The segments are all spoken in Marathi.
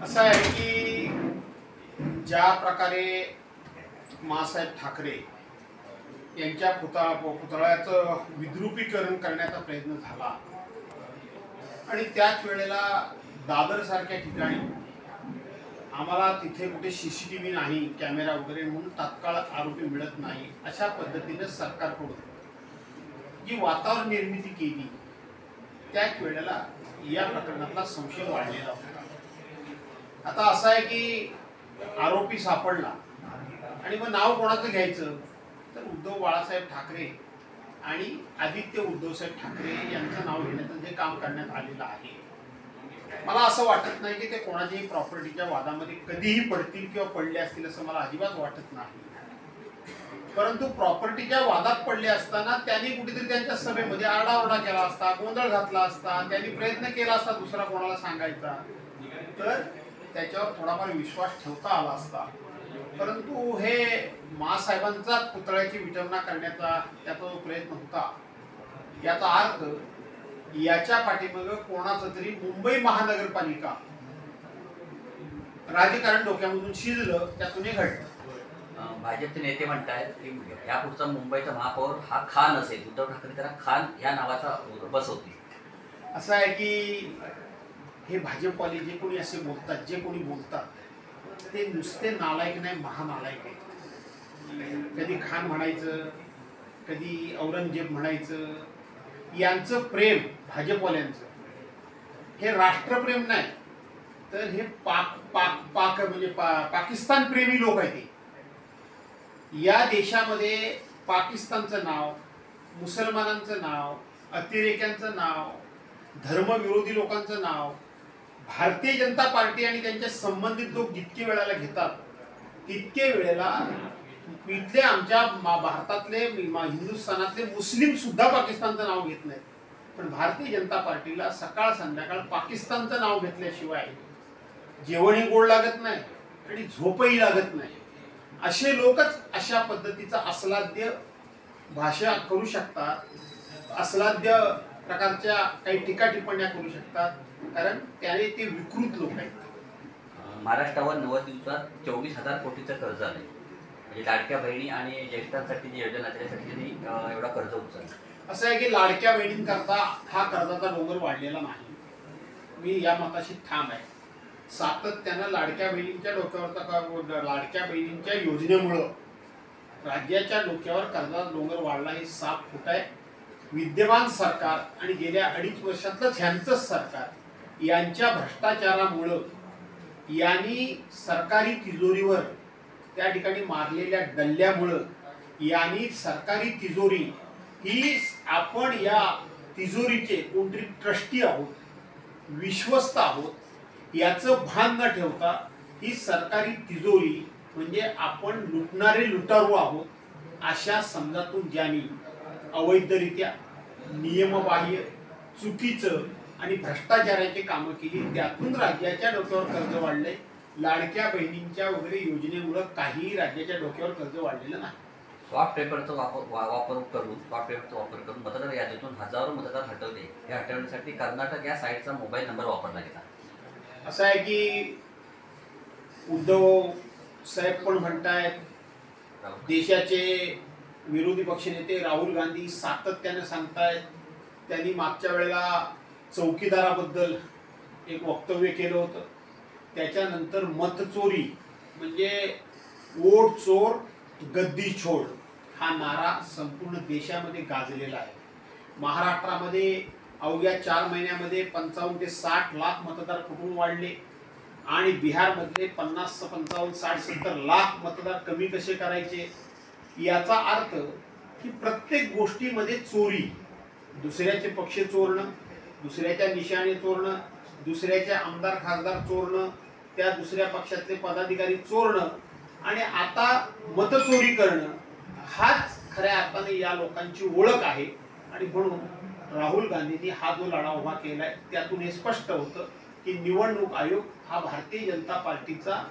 असं आहे की ज्या प्रकारे मासाहेब ठाकरे यांच्या पुतळ्याचं विद्रुपीकरण करण्याचा प्रयत्न झाला आणि त्याच वेळेला दादर सारख्या ठिकाणी आम्हाला तिथे कुठे सीसीटीव्ही नाही, कॅमेरा वगैरे, म्हणून तात्काळ आरोपी मिळत नाही, अशा पद्धतीने सरकारकडून जी वातावरण निर्मिती केली त्याच वेळेला या प्रकरणातला संशय वाढलेला होता. आता असं आहे की आरोपी सापडला आणि मग नाव कोणाचं घ्यायचं, तर उद्धव बाळासाहेब ठाकरे आणि आदित्य उद्धवसाहेब ठाकरे यांचं नाव घेण्याचं जे काम करण्यात आलेलं आहे, मला असं वाटत नाही की ते कोणाच्याही प्रॉपर्टीच्या वादामध्ये कधीही पडतील किंवा पडले असतील असं मला अजिबात वाटत नाही. परंतु प्रॉपर्टीच्या वादात पडले असताना त्यांनी कुठेतरी त्यांच्या सभेमध्ये आरडाओरडा केला असता, गोंधळ घातला असता, त्यांनी प्रयत्न केला असता दुसरा कोणाला सांगायचा, तर त्याच्यावर थोडाफार विश्वास ठेवता आला असता. परंतु हे मासाहेबांचाच पुतळ्याची विटंबना करण्याचा त्याचा जो प्रयत्न होता, याचा अर्थ याच्या पाठीमागे कोणाचं तरी मुंबई महानगरपालिका राजकारण डोक्यामधून शिजलं, त्यातून हे घडलं. भाजपचे नेते म्हणतात की यापुढचा मुंबईचा महापौर हा खान असेल, उद्धव ठाकरे त्यांना खान या नावाचा बसवतील. असं आहे की हे भाजपवाले जे कोणी असे बोलतात, जे कोणी बोलतात ते नुसते नालायक नाही, महानालायक आहेत. कधी खान म्हणायचं, कधी औरंगजेब म्हणायचं. यांचं प्रेम भाजपवाल्यांचं हे राष्ट्रप्रेम नाही, तर हे पाक म्हणजे पाकिस्तान प्रेमी लोक आहेत. या देशामध्ये पाकिस्तानचं नाव, मुसलमानांचं नाव, अतिरेक्यांचं नाव, धर्मविरोधी लोकांचं नाव भारतीय जनता पार्टी आणि त्यांच्या संबंधित लोक जितके वेळेला घेतात तितके वेळेला इथले आमच्या भारतातले, हिंदुस्थानातले मुस्लिम सुद्धा पाकिस्तानचं नाव घेत नाहीत. पण भारतीय जनता पार्टीला सकाळ संध्याकाळ पाकिस्तानचं नाव घेतल्याशिवाय जेवणही गोड लागत नाही आणि झोपही लागत नाही. असे लोकच अशा पद्धतीचा अस्लाद्य भाषा करू शकतात, अस्लाद्य प्रकारच्या काही टीका टिप्पण्या करू शकतात, कारण त्याने ते विकृत लोक आहेत. महाराष्ट्रावर 90 दिवसात 24,000 कोटीचं कर्ज आलंय. म्हणजे लाडक्या बहिणी आणि ज्येष्ठांसाठी जी योजना त्यासाठी त्यांनी एवढा कर्ज उचलला. असं आहे की लाडक्या बहिणींकरता हा कर्जाचा डोंगर वाढलेला नाही. मी या मताशी ठाम आहे. सातत्यानं लाडक्या बहिणींच्या डोक्यावरचा, लाडक्या बहिणींच्या योजनेमुळं राज्याच्या डोक्यावर कर्जाचा डोंगर वाढला हे साफ खोट आहे. विद्यमान सरकार आणि गेल्या 2.5 वर्षातलंच ह्यांचंच सरकार यांच्या भ्रष्टाचारामुळं, यांनी सरकारी तिजोरीवर त्या ठिकाणी मारलेल्या डल्ल्यामुळं, यांनी सरकारी तिजोरी ही, आपण या तिजोरीचे कोणतरी ट्रस्टी आहोत, विश्वस्त आहोत, याचं भान न ठेवता ही सरकारी तिजोरी म्हणजे आपण लुटणारे लुटारू आहोत अशा समजातून ज्यांनी अवैधरित्या, नियमबाह्य, चुकीचं आणि भ्रष्टाचाराची कामं केली, त्यातून राज्याच्या डोक्यावर कर्ज वाढलंय. लाडक्या बहिणींच्या वगैरे योजनेमुळे काही राज्याच्या डोक्यावर कर्ज वाढलेलं नाही. सॉफ्ट पेपरचा वापर करून मतदार यादीतून हजारो मतदार हटवले. हे हटवण्यासाठी कर्नाटक या साईटचा मोबाईल नंबर वापरला गेला. असं आहे की उद्धव साहेब पण म्हणतायत, देशाचे विरोधी पक्षनेते राहुल गांधी सातत्याने सांगतायत. त्यांनी मागच्या वेळेला चौकीदाराबद्दल एक वक्तव्य केलं होतं. त्याच्यानंतर मतचोरी म्हणजे वोट चोर गद्दी छोड हा नारा संपूर्ण देशामध्ये गाजलेला आहे. महाराष्ट्रामध्ये अवघ्या 4 महिन्यामध्ये 55 ते 60 लाख मतदार कुठून वाढले आणि बिहारमधले 50, 55, 60, 70 लाख मतदार कमी कसे करायचे. याचा अर्थ की प्रत्येक गोष्टीमध्ये चोरी, दुसऱ्याचे पक्ष चोरणं, दुसऱ्याच्या निशाणे चोरणं, दुसऱ्याचे आमदार खासदार चोरणं, त्या दुसऱ्या पक्षातले पदाधिकारी चोरणं आणि आता मतचोरी करणं, हाच खऱ्या अर्थाने या लोकांची ओळख आहे. आणि म्हणून राहुल गांधींनी हा जो लढा उभा केलाय त्यातून हे स्पष्ट होतं की निवडणूक आयोग हा भारतीय जनता पार्टीचा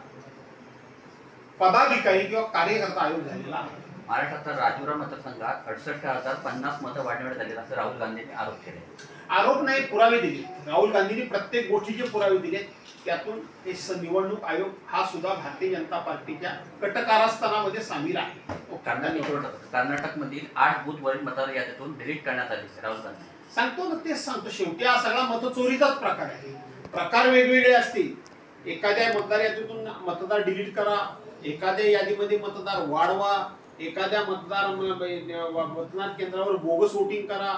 पदाधिकारी किंवा कार्यकर्ता आयोग झालेला आहे. महाराष्ट्राच्या राजूरा मतदारसंघात 68,050 मतं वाढवण्यात आली असं राहुल गांधींनी आरोप केले. आरोप नाही, पुरावे दिले. राहुल गांधींनी प्रत्येक गोष्टीचे पुरावे दिले. त्यातून हे निवडणूक आयोग हा सुद्धा भारतीय जनता पार्टीच्या कटकारस्थानामध्ये सामील आहे. कर्नाटकमधील 8 बूथवरील मतदार यादीतून डिलीट करण्यात आले. राहुल गांधी सांगतो ना, तेच सांगतो. शेवटी हा सगळा मतचोरीचाच प्रकार आहे. प्रकार वेगवेगळे असतील. एखाद्या मतदार यादीतून मतदार डिलीट करा, एखाद्या यादीमध्ये मतदार वाढवा, एखाद्या मतदार केंद्रावर बोगस वोटिंग करा.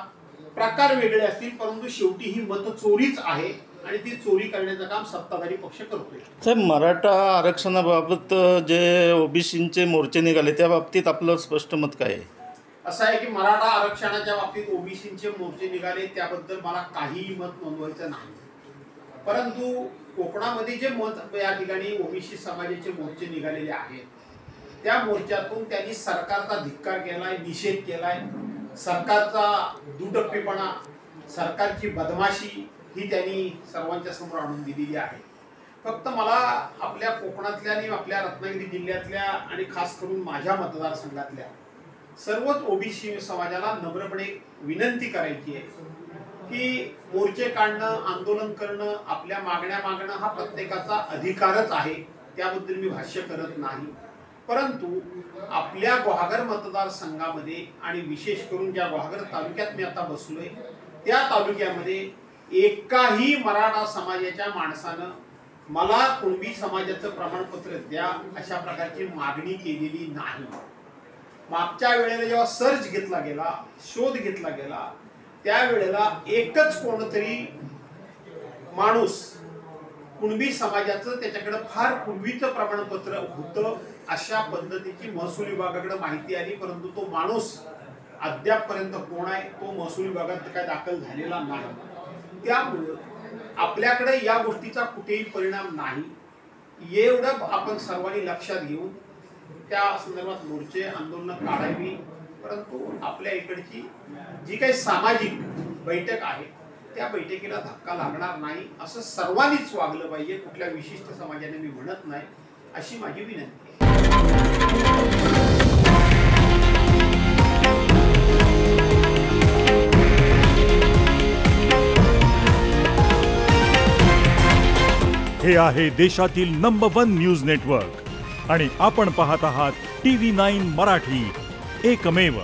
प्रकार वेगळे असतील, परंतु शेवटी ही मतचोरीच आहे आणि ती चोरी करण्याचं काम सत्ताधारी पक्ष करतोय. साहेब, मराठा आरक्षणाबाबत जे ओबीसीचे मोर्चे निघाले त्या बाबतीत आपलं स्पष्ट मत काय आहे? असं आहे की मराठा आरक्षणाच्या बाबतीत ओबीसीचे मोर्चे निघाले त्याबद्दल मला काहीही मत नोंदवायचं नाही. परंतु कोकणामध्ये जे मत या ठिकाणी ओबीसी समाजाचे मोर्चे निघालेले आहेत, त्या मोर्चातून त्यांनी सरकारचा धिक्कार केलाय, निषेध केलाय. सरकारचा दुटप्पीपणा, सरकारची बदमाशी ही त्यांनी सर्वांच्या समोर आणून दिलेली आहे. फक्त मला आपल्या कोकणातल्या आणि आपल्या रत्नागिरी जिल्ह्यातल्या आणि खास करून माझ्या मतदारसंघातल्या सर्वच ओबीसी समाजाला नम्रपणे विनंती करायची आहे की मोर्चे काढणं, आंदोलन करणं, आपल्या मागण्या मागणं हा प्रत्येकाचा अधिकारच आहे. त्याबद्दल मी भाष्य करत नाही. परंतु आपल्या गुहागर मतदारसंघामध्ये आणि विशेष करून ज्या गुहागर तालुक्यात मी आता बसलोय त्या तालुक्यामध्ये एकाही मराठा समाजाच्या माणसानं मला कुणबी समाजाचं प्रमाणपत्र द्या अशा प्रकारची मागणी केलेली नाही. मागच्या वेळेला जेव्हा सर्च घेतला गेला, शोध घेतला गेला, त्यावेळेला एकच कोणतरी माणूस कुणबी समाजाचं त्याच्याकडे फार पूर्वीचं प्रमाणपत्र होतं अशा पद्धतीची महसूल विभागाकडे माहिती आली. परंतु तो माणूस अद्यापपर्यंत कोण आहे तो महसूल विभागात काय दाखल झालेला नाही. त्यामुळे आपल्याकडे या गोष्टीचा कुठेही परिणाम नाही. एवढं आपण सर्वांनी लक्षात घेऊन त्या संदर्भात मोर्चे आंदोलन काढावी. परंतु आपल्या इकडची जी काही सामाजिक बैठक आहे त्या बैठकीला धक्का लागणार नाही असं सर्वांनीच वागलं पाहिजे. कुठल्या विशिष्ट समाजाने मी म्हणत नाही, अशी माझी विनंती आहे. हे आहे देशातील नंबर 1 न्यूज नेटवर्क आणि आपण पाहत आहात TV9 मराठी, एकमेव.